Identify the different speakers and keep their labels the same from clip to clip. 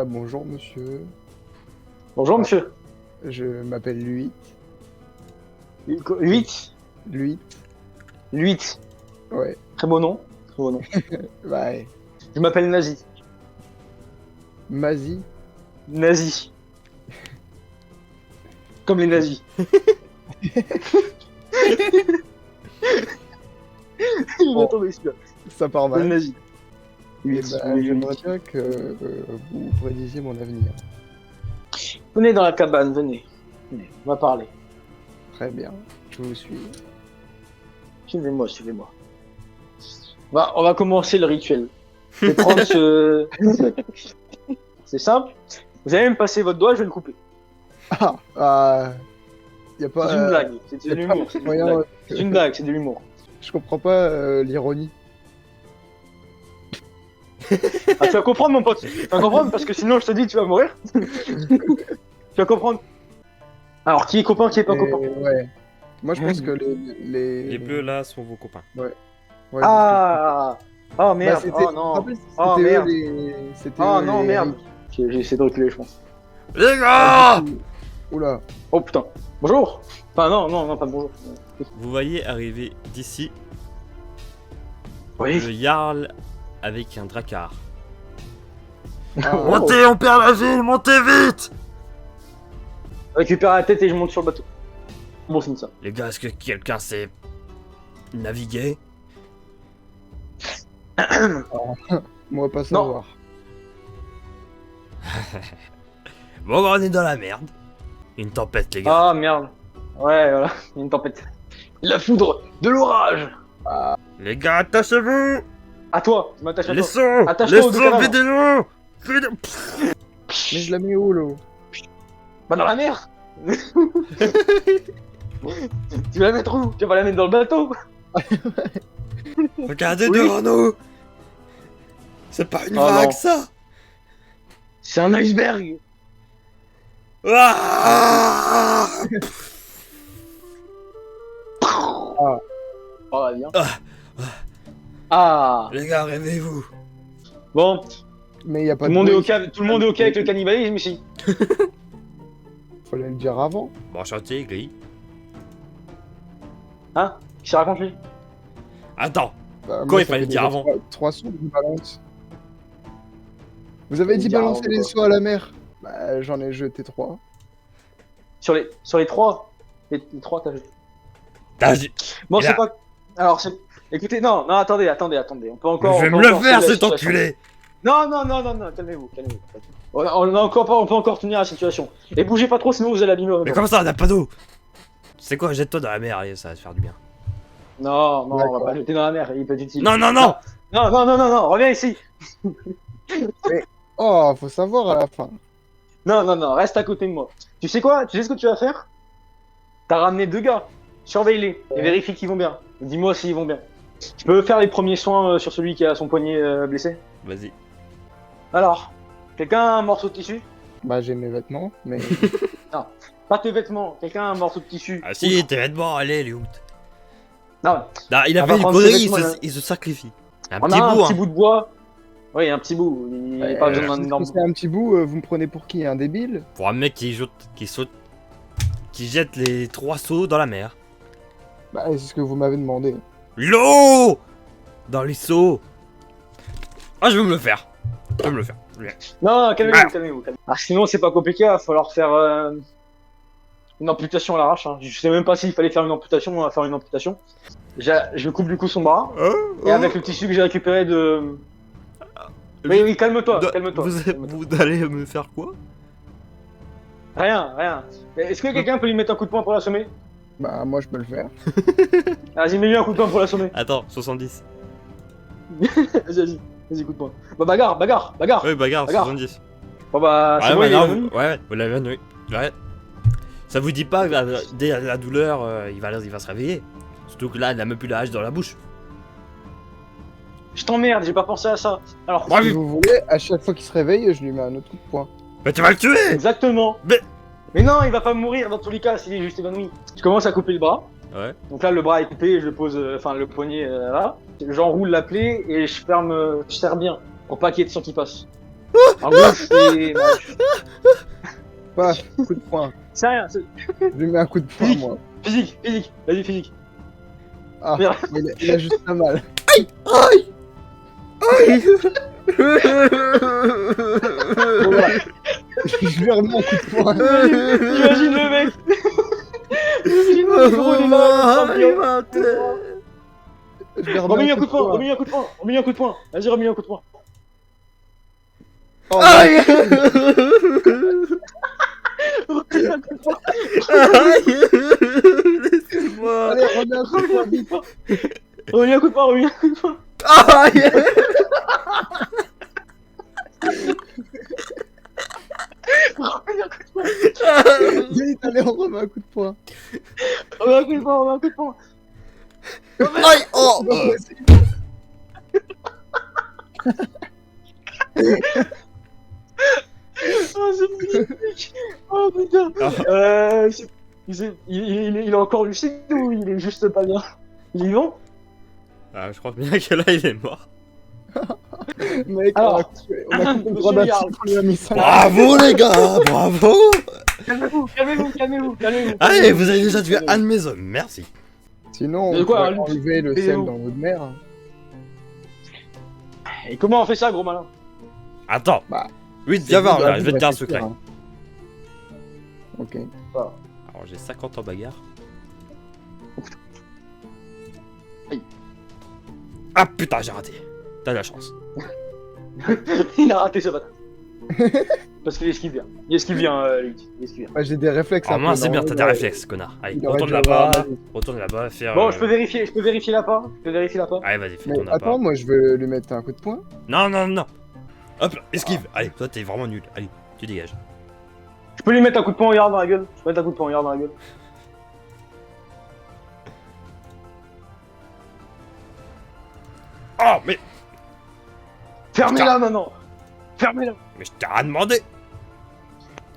Speaker 1: Bonjour monsieur,
Speaker 2: Bonjour monsieur.
Speaker 1: je m'appelle Luit.
Speaker 2: 8.
Speaker 1: Luit,
Speaker 2: 8.
Speaker 1: ouais,
Speaker 2: Très beau nom. Très beau nom.
Speaker 1: ouais.
Speaker 2: Je m'appelle Nazi.
Speaker 1: Mazie,
Speaker 2: Nazi. Comme les nazis. Il
Speaker 1: Bon.
Speaker 2: est tombé celui-là.
Speaker 1: ça part
Speaker 2: Comme les
Speaker 1: mal.
Speaker 2: nazis.
Speaker 1: Eh
Speaker 2: 8.
Speaker 1: ben, j'aimerais bien que vous prédisiez mon avenir.
Speaker 2: Venez dans la cabane, venez. Venez, on va parler.
Speaker 1: Très bien, je vous suis.
Speaker 2: Suivez-moi, suivez-moi. On va commencer le rituel. Je vais prendre ce... C'est simple. Vous allez me passer votre doigt, je vais le couper.
Speaker 1: Y a pas.
Speaker 2: C'est une blague. C'est
Speaker 1: y
Speaker 2: de
Speaker 1: a pas
Speaker 2: l'humour. C'est une
Speaker 1: moyen,
Speaker 2: blague. C'est une blague, c'est de l'humour.
Speaker 1: Je comprends pas l'ironie.
Speaker 2: Ah, tu vas comprendre, mon pote. Tu vas comprendre parce que sinon, je te dis, tu vas mourir. Tu vas comprendre. Alors, qui est copain, qui est pas copain?
Speaker 1: Ouais. Moi, je pense que les...
Speaker 3: Les bleus là sont vos copains.
Speaker 1: Ouais,
Speaker 2: Ah! Oh
Speaker 1: bah,
Speaker 2: merde!
Speaker 1: c'était...
Speaker 2: Oh
Speaker 1: tu te
Speaker 2: non!
Speaker 1: rappelles,
Speaker 2: Oh,
Speaker 1: c'était eux
Speaker 2: merde.
Speaker 1: C'était
Speaker 2: Oh
Speaker 1: eux
Speaker 2: non,
Speaker 1: les
Speaker 2: merde!
Speaker 1: riches.
Speaker 2: J'ai essayé de reculer, je pense.
Speaker 3: Les gars!
Speaker 1: Oula.
Speaker 2: Oh putain! Bonjour! Enfin, non, pas bonjour.
Speaker 3: Vous voyez arriver d'ici
Speaker 2: Oui.
Speaker 3: le Jarl avec un dracar.
Speaker 1: Ah,
Speaker 2: Oh.
Speaker 3: Montez, on perd la ville, montez vite!
Speaker 2: Récupère la tête et je monte sur le bateau. Bon, c'est ça.
Speaker 3: Les gars, est-ce que quelqu'un sait naviguer?
Speaker 1: Moi, pas savoir.
Speaker 3: Bon, bah, on est dans la merde. Une tempête, les gars.
Speaker 2: Ah merde. Ouais, voilà. Il y a une tempête. La foudre de l'orage!
Speaker 3: Les gars, attachez-vous!
Speaker 2: À toi! Je m'attache à
Speaker 3: Les
Speaker 2: toi.
Speaker 3: sauts!
Speaker 2: Attache-toi
Speaker 3: Les
Speaker 2: aux deux
Speaker 3: sauts,
Speaker 2: cadavres.
Speaker 3: videz-le!
Speaker 1: Mais je la mets où, l'eau?
Speaker 2: Bah dans la mer! Tu vas la mettre où? Tu vas la mettre dans le bateau?
Speaker 3: Regardez
Speaker 2: Oui.
Speaker 3: devant nous! C'est pas une
Speaker 2: Oh
Speaker 3: vague,
Speaker 2: non.
Speaker 3: ça!
Speaker 2: C'est un iceberg!
Speaker 3: Ah!
Speaker 2: Oh, bien.
Speaker 3: Ah.
Speaker 2: Ah!
Speaker 3: Les gars, réveillez-vous!
Speaker 2: Bon,
Speaker 1: Mais y a
Speaker 2: tout
Speaker 1: pas
Speaker 2: le
Speaker 1: de
Speaker 2: monde est
Speaker 1: bruit.
Speaker 2: tout le monde est ok avec le cannibalisme ici.
Speaker 1: Fallait le dire avant.
Speaker 3: Bon, enchanté, Gris.
Speaker 2: Hein? Qui se raconte lui?
Speaker 3: Attends!
Speaker 1: Bah,
Speaker 3: Quoi,
Speaker 1: moi,
Speaker 3: il
Speaker 1: ça
Speaker 3: fallait
Speaker 1: fait
Speaker 3: le dire
Speaker 1: déjà
Speaker 3: avant?
Speaker 1: 3 sous que je balance. Vous avez dit
Speaker 2: Dire
Speaker 1: balancer
Speaker 2: avant,
Speaker 1: les
Speaker 2: quoi.
Speaker 1: sauts à la mer. Bah, j'en ai jeté 3.
Speaker 2: Sur les trois. Les trois, t'as vu.
Speaker 3: T'as dit-
Speaker 2: Bon,
Speaker 3: Et
Speaker 2: c'est
Speaker 3: là-
Speaker 2: pas. Alors, c'est. Écoutez, non, attendez. On peut encore.
Speaker 3: Je vais
Speaker 2: on
Speaker 3: me
Speaker 2: peut
Speaker 3: le
Speaker 2: encore
Speaker 3: faire,
Speaker 2: tenir la
Speaker 3: cet
Speaker 2: situation.
Speaker 3: enculé!
Speaker 2: Non, calmez-vous. On peut encore tenir la situation. Et bougez pas trop, sinon vous allez abîmer.
Speaker 3: Mais comment ça, on a pas d'eau? C'est quoi, jette-toi dans la mer, allez, ça va te faire du bien.
Speaker 2: Non, on va
Speaker 1: D'accord.
Speaker 2: pas le jeter dans la mer, il peut être utile.
Speaker 3: Non,
Speaker 2: Non, reviens ici.
Speaker 1: Oh, faut savoir à la fin.
Speaker 2: Non, reste à côté de moi. Tu sais quoi? Tu sais ce que tu vas faire? T'as ramené 2 gars. Surveille-les et vérifie qu'ils vont bien. Et dis-moi s'ils vont bien. Tu peux faire les premiers soins sur celui qui a son poignet blessé?
Speaker 3: Vas-y.
Speaker 2: Alors, quelqu'un a un morceau de tissu?
Speaker 1: Bah, j'ai mes vêtements, mais...
Speaker 2: Pas tes vêtements, quelqu'un a un morceau de tissu?
Speaker 3: Ah si, tes vêtements, allez, les honte.
Speaker 2: Non,
Speaker 3: Non, il a
Speaker 2: On
Speaker 3: fait
Speaker 2: va
Speaker 3: une
Speaker 2: prendre ses
Speaker 3: connerie,
Speaker 2: vêtements, là.
Speaker 3: il se sacrifie. Un
Speaker 2: on
Speaker 3: petit
Speaker 2: a un
Speaker 3: bout,
Speaker 2: petit
Speaker 3: hein.
Speaker 2: bout de bois. Oui, un petit bout. Il n'y a pas besoin d'un
Speaker 1: si
Speaker 2: énorme.
Speaker 1: c'est un petit bout, vous me prenez pour qui? Un débile?
Speaker 3: Pour un mec qui saute, qui jette les 3 seaux dans la mer.
Speaker 1: Bah, c'est ce que vous m'avez demandé.
Speaker 3: L'eau dans les seaux. Ah, je vais me le faire. Je vais me le faire.
Speaker 2: Non, calmez-vous,
Speaker 3: Ah.
Speaker 2: calmez-vous. Ah, sinon, c'est pas compliqué, il va falloir faire une amputation à l'arrache. Hein. Je sais même pas s'il fallait faire une amputation, on va faire une amputation. Je coupe du coup son bras, et avec le tissu que j'ai récupéré de... Oui, calme-toi, calme-toi.
Speaker 3: Vous allez me faire quoi?
Speaker 2: Rien. Mais est-ce que quelqu'un peut lui mettre un coup de poing pour l'assommer?
Speaker 1: Bah, moi, je peux le faire.
Speaker 2: Vas-y, mets-lui un coup de poing pour l'assommer.
Speaker 3: Attends, 70.
Speaker 2: Vas-y, coup de poing. Bah, bagarre.
Speaker 3: Oui, bagarre,
Speaker 2: Bagarre.
Speaker 3: 70.
Speaker 2: Bon bah, c'est
Speaker 3: Ouais,
Speaker 2: bon, il est
Speaker 3: maintenant,
Speaker 2: revenu.
Speaker 3: ouais, vous l'avez oui. Ouais. Ça vous dit pas, dès la douleur, il va se réveiller. Surtout que là, il a même plus la hache dans la bouche.
Speaker 2: Je t'emmerde, j'ai pas pensé à ça. Alors,
Speaker 3: Ouais,
Speaker 1: Si
Speaker 3: mais,
Speaker 1: vous voulez, à chaque fois qu'il se réveille, je lui mets un autre coup de poing.
Speaker 3: mais tu vas le tuer!
Speaker 2: exactement. Mais non, il va pas mourir dans tous les cas s'il est juste évanoui. Je commence à couper le bras.
Speaker 3: Ouais.
Speaker 2: Donc là, le bras est coupé, je le pose, enfin le poignet là. J'enroule la plaie et je ferme, je serre bien pour pas qu'il y ait de sang qui passe. En gros, c'est.
Speaker 1: Pas coup de poing.
Speaker 2: C'est rien, c'est
Speaker 1: Je lui mets un coup de poing, moi.
Speaker 2: physique, vas-y, physique.
Speaker 1: Ah,
Speaker 2: Merde.
Speaker 1: il a juste un mal.
Speaker 3: Aïe.
Speaker 1: Bon, bah, je lui remets un coup de poing.
Speaker 2: Imagine le mec. Imagine le mec, gros, il est là.
Speaker 1: Je lui remets
Speaker 2: Remets-lui un coup de poing, remets-lui un coup de poing. Vas-y, remets-lui un coup de poing.
Speaker 1: Oh,
Speaker 3: Aïe.
Speaker 2: Remets-lui un coup de poing.
Speaker 3: Aïe. Laissez-moi.
Speaker 1: allez, remets un coup de poing, vite.
Speaker 2: Remets-lui un coup de poing, remets-lui un coup de poing.
Speaker 3: Aïe.
Speaker 2: Remets-lui un coup de poing.
Speaker 1: Vite, allez, on remet un coup de poing.
Speaker 2: Remets un coup de poing, remets un coup de poing.
Speaker 3: Aïe. Oh.
Speaker 2: Oh, c'est magnifique. Oh putain. Il est encore lucide ou il est juste pas bien? Il est vivant?
Speaker 3: Ah, je crois bien que là, il est mort.
Speaker 1: Mec,
Speaker 2: Alors,
Speaker 1: on a coupé le droit
Speaker 2: monsieur
Speaker 1: d'action, on lui a mis ça.
Speaker 3: Bravo, les gars. Bravo.
Speaker 2: Calmez-vous.
Speaker 3: Allez, vous avez déjà tué un de mes hommes. Merci.
Speaker 1: Sinon,
Speaker 2: Mais
Speaker 1: on
Speaker 2: quoi,
Speaker 1: pourrait enlever le
Speaker 2: mais
Speaker 1: sel
Speaker 2: où
Speaker 1: dans votre mer.
Speaker 2: Et comment on fait ça, gros malin?
Speaker 3: Attends.
Speaker 1: Bah,
Speaker 3: Oui,
Speaker 1: C'est
Speaker 3: viens voir,
Speaker 1: vous,
Speaker 3: là, je vais te dire un
Speaker 1: réfléchir,
Speaker 3: secret.
Speaker 1: hein. Ok.
Speaker 3: Alors, j'ai 50 ans bagarre.
Speaker 2: Aïe.
Speaker 3: Ah putain, j'ai raté. T'as de la chance.
Speaker 2: Il a raté ce bâtard. Parce qu'il esquive bien. Il esquive bien, lui. Il esquive bien.
Speaker 1: Ouais, j'ai des réflexes.
Speaker 3: Alors,
Speaker 1: un
Speaker 3: moi,
Speaker 1: peu
Speaker 3: c'est bien, t'as
Speaker 1: normaux,
Speaker 3: des
Speaker 1: ouais.
Speaker 3: réflexes, connard. Allez,
Speaker 1: Il aurait
Speaker 3: retourne
Speaker 1: dû avoir
Speaker 3: là-bas.
Speaker 1: un malus.
Speaker 3: Retourne là-bas, faire.
Speaker 2: Bon, je peux vérifier l'appât.
Speaker 3: Allez, vas-y, fais
Speaker 1: Mais
Speaker 3: ton appât.
Speaker 1: attends, moi je veux lui mettre un coup de poing.
Speaker 3: Non, non, non. Hop, esquive. Allez, toi, t'es vraiment nul. Allez, tu dégages.
Speaker 2: Je peux lui mettre un coup de poing en dans la gueule. Je peux mettre un coup de poing en dans la gueule.
Speaker 3: Oh, mais.
Speaker 2: Fermez-la maintenant. Fermez-la.
Speaker 3: Mais je t'ai rien demandé.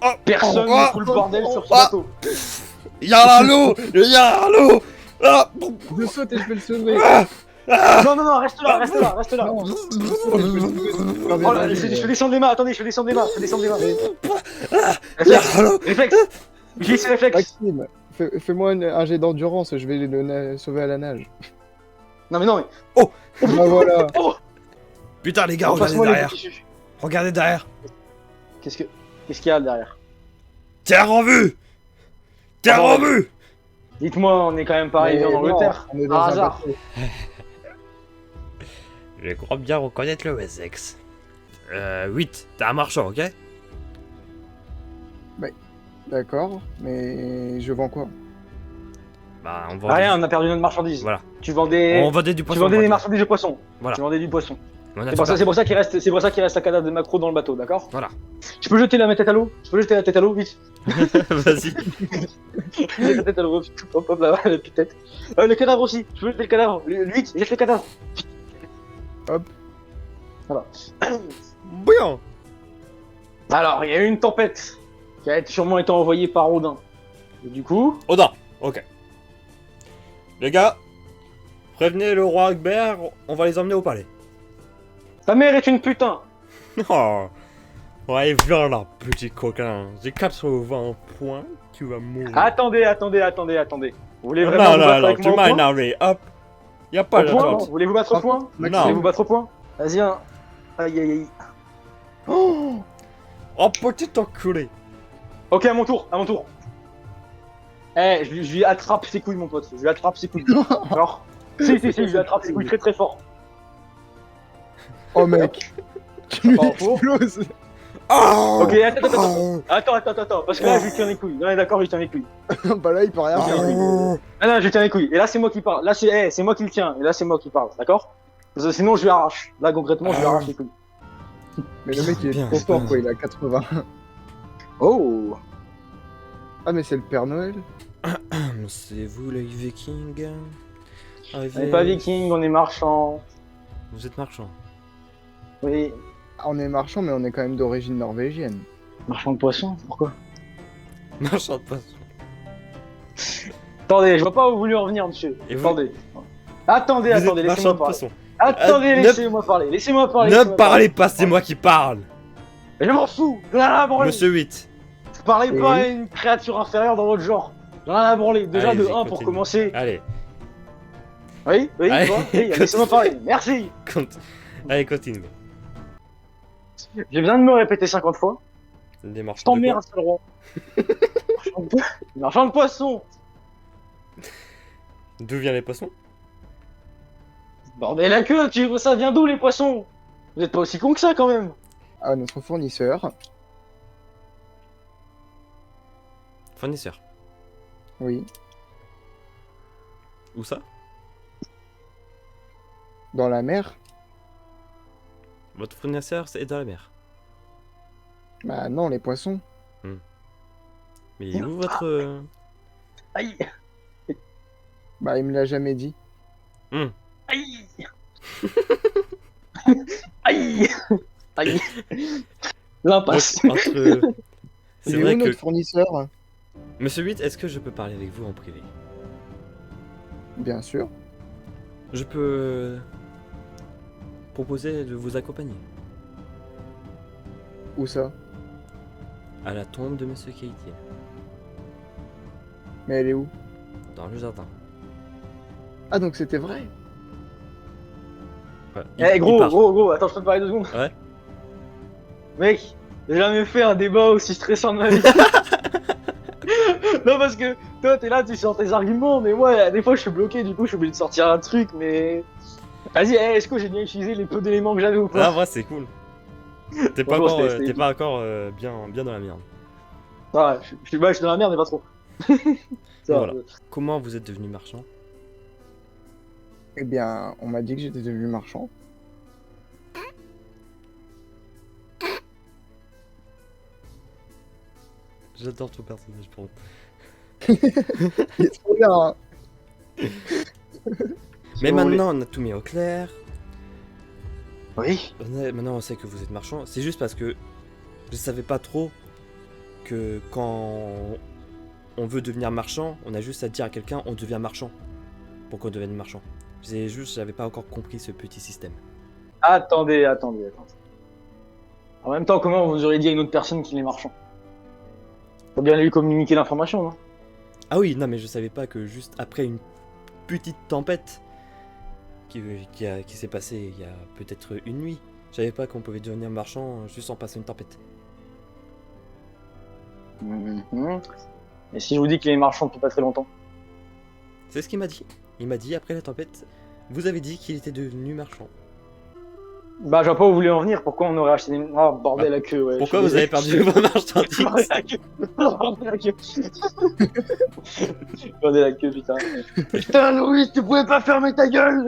Speaker 3: Oh,
Speaker 2: Personne
Speaker 3: oh,
Speaker 2: ne fout le bordel sur ce
Speaker 3: oh,
Speaker 2: bateau.
Speaker 3: Y'a l'eau. Y'a l'eau. Ah,
Speaker 1: Je saute et je vais le sauver.
Speaker 2: Non, reste là.
Speaker 1: Non, je saute et je vais le sauver.
Speaker 2: Oh là, je descends les mains, attendez, je descends les mains.
Speaker 3: y'a l'eau.
Speaker 2: Réflexe. J'ai ce réflexe.
Speaker 1: Maxime, fais-moi un jet d'endurance, je vais le sauver à la nage.
Speaker 2: Non mais.
Speaker 1: Bah voilà.
Speaker 3: Putain, les gars, regardez
Speaker 2: Passe-moi les
Speaker 3: derrière.
Speaker 2: petits-
Speaker 3: Regardez derrière.
Speaker 2: Qu'est-ce qu'il y a derrière?
Speaker 3: Terre en vue. Terre en vue.
Speaker 2: Dites-moi, on est quand même pas arrivé en
Speaker 1: Mais
Speaker 2: Angleterre.
Speaker 1: non, on est dans
Speaker 2: Par
Speaker 1: un
Speaker 2: hasard.
Speaker 1: bateau.
Speaker 3: Je crois bien reconnaître le Wessex. 8. T'es un marchand, ok?
Speaker 1: D'accord, mais je vends quoi?
Speaker 3: Bah, on vend.
Speaker 2: Rien, on a perdu notre marchandise.
Speaker 3: Voilà.
Speaker 2: Tu vendais.
Speaker 3: On vendait du
Speaker 2: Tu
Speaker 3: poisson.
Speaker 2: vendais des
Speaker 3: gratuit.
Speaker 2: marchandises de poisson.
Speaker 3: Voilà.
Speaker 2: Tu vendais du poisson.
Speaker 3: On a
Speaker 2: C'est
Speaker 3: tout
Speaker 2: pour ça,
Speaker 3: perdu.
Speaker 2: c'est pour ça qu'il reste la cadavre de macro dans le bateau, d'accord?
Speaker 3: Voilà.
Speaker 2: Je peux jeter ma tête à l'eau? Vite.
Speaker 3: Vas-y.
Speaker 2: La tête à l'eau, hop, là, la petite tête. Le cadavre aussi, je peux jeter le cadavre. Lui, jette le cadavre.
Speaker 1: Hop.
Speaker 2: Voilà.
Speaker 3: Bouillon.
Speaker 2: Alors, il y a eu une tempête qui a sûrement été envoyée par Odin. Et du coup,
Speaker 3: Odin. Ok. Les gars, prévenez le roi Agbert, on va les emmener au palais.
Speaker 2: ta mère est une putain.
Speaker 3: Oh. Ouais, viens là, petit coquin. J'ai 80 points, tu vas mourir.
Speaker 2: Attendez. Vous voulez vraiment vous battre
Speaker 3: non,
Speaker 2: avec
Speaker 3: tu
Speaker 2: moi au
Speaker 3: m'as
Speaker 2: point?
Speaker 3: énervé, hop. Y'a pas
Speaker 2: Au
Speaker 3: de
Speaker 2: point?
Speaker 3: chance.
Speaker 2: Vous voulez vous battre au point? Vous
Speaker 3: Non.
Speaker 2: voulez vous battre au point? Vas-y, hein. Aïe.
Speaker 1: Oh,
Speaker 3: Oh, petit enculé.
Speaker 2: Ok, à mon tour. Eh, je lui attrape ses couilles, mon pote. Je lui attrape ses couilles. Alors, si, je lui attrape ses couilles très fort.
Speaker 1: oh mec. Tu
Speaker 2: Pas en faux.
Speaker 1: m'exploses.
Speaker 3: Oh.
Speaker 2: Ok, attends, parce que là, je lui tiens les couilles. Non, on est d'accord, je lui tiens les couilles.
Speaker 1: Bah là, il peut rien faire.
Speaker 3: Oh.
Speaker 2: Ah non, je lui tiens les couilles. Et là, c'est moi qui parle. Là, c'est moi qui le tiens. Et là, c'est moi qui parle, d'accord? Parce que sinon, je lui arrache. Là, concrètement, je lui arrache les couilles.
Speaker 1: Mais le mec, il
Speaker 3: Bien,
Speaker 1: est trop fort,
Speaker 3: bien.
Speaker 1: quoi. Il a 80.
Speaker 2: Oh!
Speaker 1: Ah, mais c'est le Père Noël.
Speaker 3: C'est vous les vikings?
Speaker 2: On n'est pas viking, on est marchand.
Speaker 3: Vous êtes marchand.
Speaker 2: Oui.
Speaker 1: Ah, on est marchand, mais on est quand même d'origine norvégienne.
Speaker 2: Marchand de poissons? Pourquoi?
Speaker 3: Marchand de poisson.
Speaker 2: Attendez, je vois pas où vous voulez en venir, monsieur.
Speaker 3: Et vous-
Speaker 2: Attendez,
Speaker 3: Vous êtes
Speaker 2: laissez-moi
Speaker 3: marchand de
Speaker 2: parler.
Speaker 3: poisson.
Speaker 2: Attendez,
Speaker 3: ne-
Speaker 2: laissez-moi parler.
Speaker 3: Ne parlez pas, c'est moi qui parle.
Speaker 2: Je m'en fous. J'en ai rien à branler.
Speaker 3: Monsieur 8.
Speaker 2: Parlez pas
Speaker 1: Oui.
Speaker 2: à une créature inférieure dans votre genre. J'en ai rien à branler. Déjà
Speaker 3: Allez-y,
Speaker 2: de 1 pour
Speaker 3: continue.
Speaker 2: commencer.
Speaker 3: Allez,
Speaker 2: Oui,
Speaker 3: Allez,
Speaker 2: toi. Oui, laissez-moi parler. Merci.
Speaker 3: Allez, continue.
Speaker 2: J'ai besoin de me répéter 50 fois.
Speaker 3: Des
Speaker 2: Je
Speaker 3: marchands de quoi?
Speaker 2: t'emmerde, sale roi. Marchand de poisson.
Speaker 3: D'où viennent les poissons?
Speaker 2: Bordel la queue, ça vient d'où les poissons? Vous êtes pas aussi con que ça quand même.
Speaker 1: À notre fournisseur.
Speaker 3: Fournisseur.
Speaker 1: Oui.
Speaker 3: Où ça?
Speaker 1: Dans la mer.
Speaker 3: Votre fournisseur, c'est dans la mer.
Speaker 1: Bah non, les poissons.
Speaker 3: Mais il est où votre...
Speaker 2: Aïe,
Speaker 1: Bah il me l'a jamais dit.
Speaker 2: aïe. Aïe. Aïe. L'impasse.
Speaker 3: Donc, entre... C'est
Speaker 1: Il est
Speaker 3: vrai
Speaker 1: où
Speaker 3: que...
Speaker 1: notre fournisseur?
Speaker 3: Monsieur 8, est-ce que je peux parler avec vous en privé?
Speaker 1: Bien sûr.
Speaker 3: Je peux... proposer de vous accompagner
Speaker 1: Où ça?
Speaker 3: à la tombe de Monsieur Keitiel,
Speaker 1: Mais elle est où?
Speaker 3: dans le jardin.
Speaker 1: Ah donc c'était vrai?
Speaker 3: Ouais,
Speaker 2: Eh
Speaker 3: il
Speaker 2: gros,
Speaker 3: part.
Speaker 2: gros, attends, je peux te parler 2 secondes.
Speaker 3: Ouais.
Speaker 2: Mec, j'ai jamais fait un débat aussi stressant de ma vie. Non, parce que toi, t'es là, tu sors tes arguments, mais moi, des fois, je suis bloqué, du coup, je suis obligé de sortir un truc, mais. Vas-y, est-ce que j'ai bien utilisé les peu d'éléments que j'avais ou
Speaker 3: Ah,
Speaker 2: pas?
Speaker 3: en vrai, c'est cool. T'es pas
Speaker 2: Franchement,
Speaker 3: encore,
Speaker 2: c'était-
Speaker 3: t'es pas encore bien dans la merde.
Speaker 2: Ouais, je suis dans la merde, mais pas trop. Ça,
Speaker 3: Voilà. Comment vous êtes devenu marchand?
Speaker 1: Eh bien, on m'a dit que j'étais devenu marchand.
Speaker 3: J'adore ton personnage, pardon.
Speaker 1: Il est trop bien, hein.
Speaker 3: Mais
Speaker 2: vous voulez.
Speaker 3: maintenant, on a tout mis au clair.
Speaker 2: Oui.
Speaker 3: Maintenant, on sait que vous êtes marchand. C'est juste parce que je savais pas trop que quand on veut devenir marchand, on a juste à dire à quelqu'un on devient marchand pour qu'on devienne marchand. C'est juste, j'avais pas encore compris ce petit système.
Speaker 2: Attendez. En même temps, comment vous auriez dit à une autre personne qu'il est marchand? Faut bien lui communiquer l'information, non?
Speaker 3: Ah oui, non, mais je savais pas que juste après une petite tempête qui s'est passée il y a peut-être une nuit, je savais pas qu'on pouvait devenir marchand juste en passant une tempête.
Speaker 2: Mhm. Et si je vous dis qu'il est marchand depuis pas très longtemps?
Speaker 3: C'est ce qu'il m'a dit. Il m'a dit après la tempête, vous avez dit qu'il était devenu marchand.
Speaker 2: Bah, je vois pas où vous voulez en venir, pourquoi on aurait acheté des. Ah, bordel la queue, ouais.
Speaker 3: Pourquoi
Speaker 2: je
Speaker 3: vous
Speaker 2: suis
Speaker 3: avez perdu vos marchandises?
Speaker 2: Bordel la queue. Bordel la queue. Bordel la queue, putain. Putain, Louis, tu pouvais pas fermer ta gueule.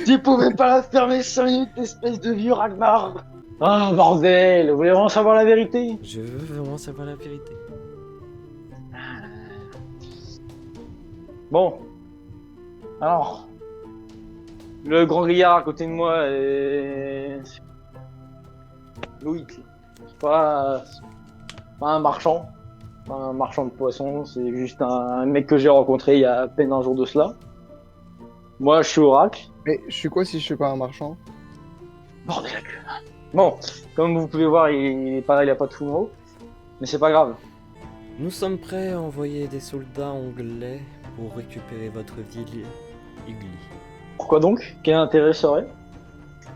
Speaker 2: Tu pouvais pas la fermer 5 minutes, espèce de vieux Ragnar. Ah, bordel, vous voulez vraiment savoir la vérité?
Speaker 3: Je veux vraiment savoir la vérité.
Speaker 2: Bon. Alors. Le grand grillard à côté de moi est. Louis. C'est pas un marchand. Pas un marchand de poissons. C'est juste un mec que j'ai rencontré il y a à peine un jour de cela. Moi, je suis Oracle.
Speaker 1: Mais je suis quoi si je suis pas un marchand?
Speaker 2: Bordel la queue. Bon, comme vous pouvez voir, il est pareil, il a pas de fou en haut. Mais c'est pas grave.
Speaker 3: Nous sommes prêts à envoyer des soldats anglais pour récupérer votre ville, Igli.
Speaker 2: Pourquoi donc? Quel intérêt serait?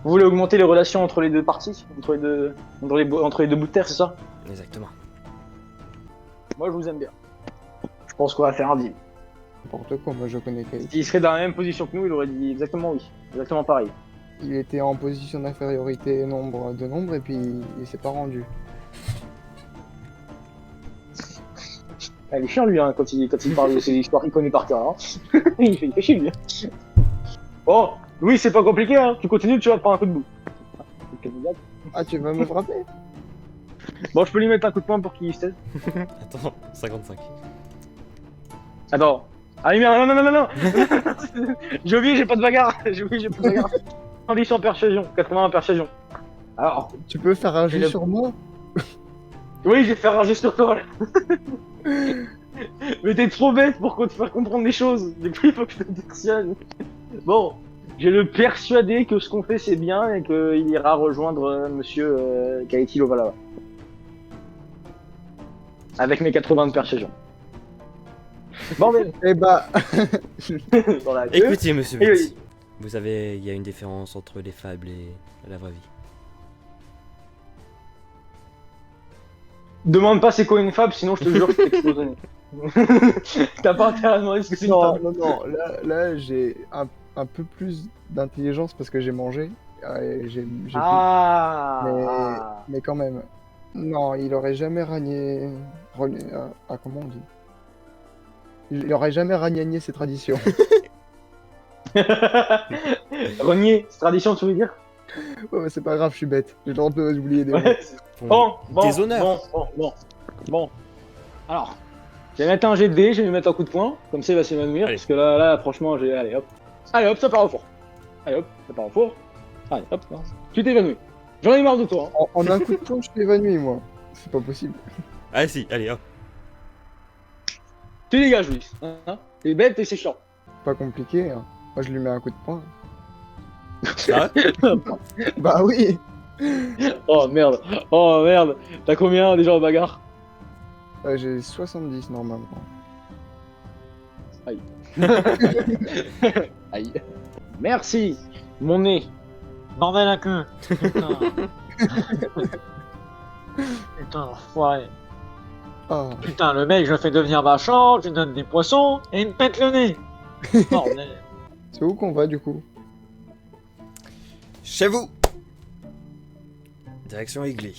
Speaker 2: Vous voulez augmenter les relations entre les deux parties? Entre les deux bouts de terre, c'est ça?
Speaker 3: Exactement.
Speaker 2: Moi, je vous aime bien. Je pense qu'on va faire un deal.
Speaker 1: N'importe quoi, moi je connais Kate.
Speaker 2: S'il serait dans la même position que nous, il aurait dit exactement oui. Exactement pareil.
Speaker 1: Il était en position d'infériorité nombre et puis il s'est pas rendu.
Speaker 2: Il est chiant lui hein, quand il parle de ses histoires qu'il connaît par cœur. Hein. il fait chier lui. Oh, Louis, c'est pas compliqué, hein. Tu continues, tu vas te prendre un coup de bout.
Speaker 1: Ah, tu vas me frapper?
Speaker 2: Bon, je peux lui mettre un coup de poing pour qu'il se taise.
Speaker 3: Attends, 55.
Speaker 2: Attends. Ah merde, non. J'ai oublié, j'ai pas de bagarre. J'ai oublié, j'ai pas de bagarre. 110 en persuasion, 80 en persuasion. Alors,
Speaker 1: Tu peux faire un jet
Speaker 2: le-
Speaker 1: sur moi?
Speaker 2: oui, je vais faire un geste sur toi. Mais t'es trop bête pour te faire comprendre les choses. Du coup, il faut que je te persuade. Bon, J'ai le persuadé que ce qu'on fait c'est bien et qu'il ira rejoindre monsieur Kaiti Lovalava. Avec mes 80 de persuasion. Bon, mais
Speaker 1: Eh bah,
Speaker 2: dans la queue.
Speaker 3: Écoutez, monsieur
Speaker 2: Et
Speaker 3: Petit, vous savez, il y a une différence entre les fables et la vraie vie.
Speaker 2: Demande pas c'est quoi une fable, sinon je te jure que je t'explose au nez. T'as pas intérêt à demander ce que c'est une
Speaker 1: non,
Speaker 2: fable.
Speaker 1: non, non, là j'ai un peu plus d'intelligence parce que j'ai mangé. J'ai mais quand même. Non, il aurait jamais comment on dit? Il aurait jamais ragnagné ses traditions.
Speaker 2: Renier, c'est tradition, tu veux dire?
Speaker 1: Ouais, mais c'est pas grave, je suis bête. J'ai le droit d'oublier des mots.
Speaker 2: Ouais. Bon,
Speaker 3: Déshonneur.
Speaker 2: bon. Alors, je vais mettre un jet de dés, je vais lui mettre un coup de poing, comme ça il va s'évanouir,
Speaker 3: Allez.
Speaker 2: parce que là, franchement, allez hop, ça part au four. Allez hop, ça part au four. Allez hop, hein. Tu t'évanouis. J'en ai marre de toi. Hein.
Speaker 1: En un coup de poing, je suis évanoui, moi. C'est pas possible.
Speaker 3: Ah si, allez, hop.
Speaker 2: Tu dégages, Louis. Hein, t'es bête et c'est chiant.
Speaker 1: Pas compliqué, hein. Moi, je lui mets un coup de poing.
Speaker 3: Ça va
Speaker 1: Bah oui.
Speaker 2: Oh merde, t'as combien déjà en bagarre?
Speaker 1: J'ai 70 normalement.
Speaker 2: Aïe. Merci, mon nez.
Speaker 4: Bordel à queue. Putain. Putain, enfoiré.
Speaker 1: Ah,
Speaker 4: Putain, le mec, je le fais devenir marchand, je lui donne des poissons, et il me pète le nez. Bordel.
Speaker 1: c'est où qu'on va du coup?
Speaker 3: Chez vous. Direction Igli.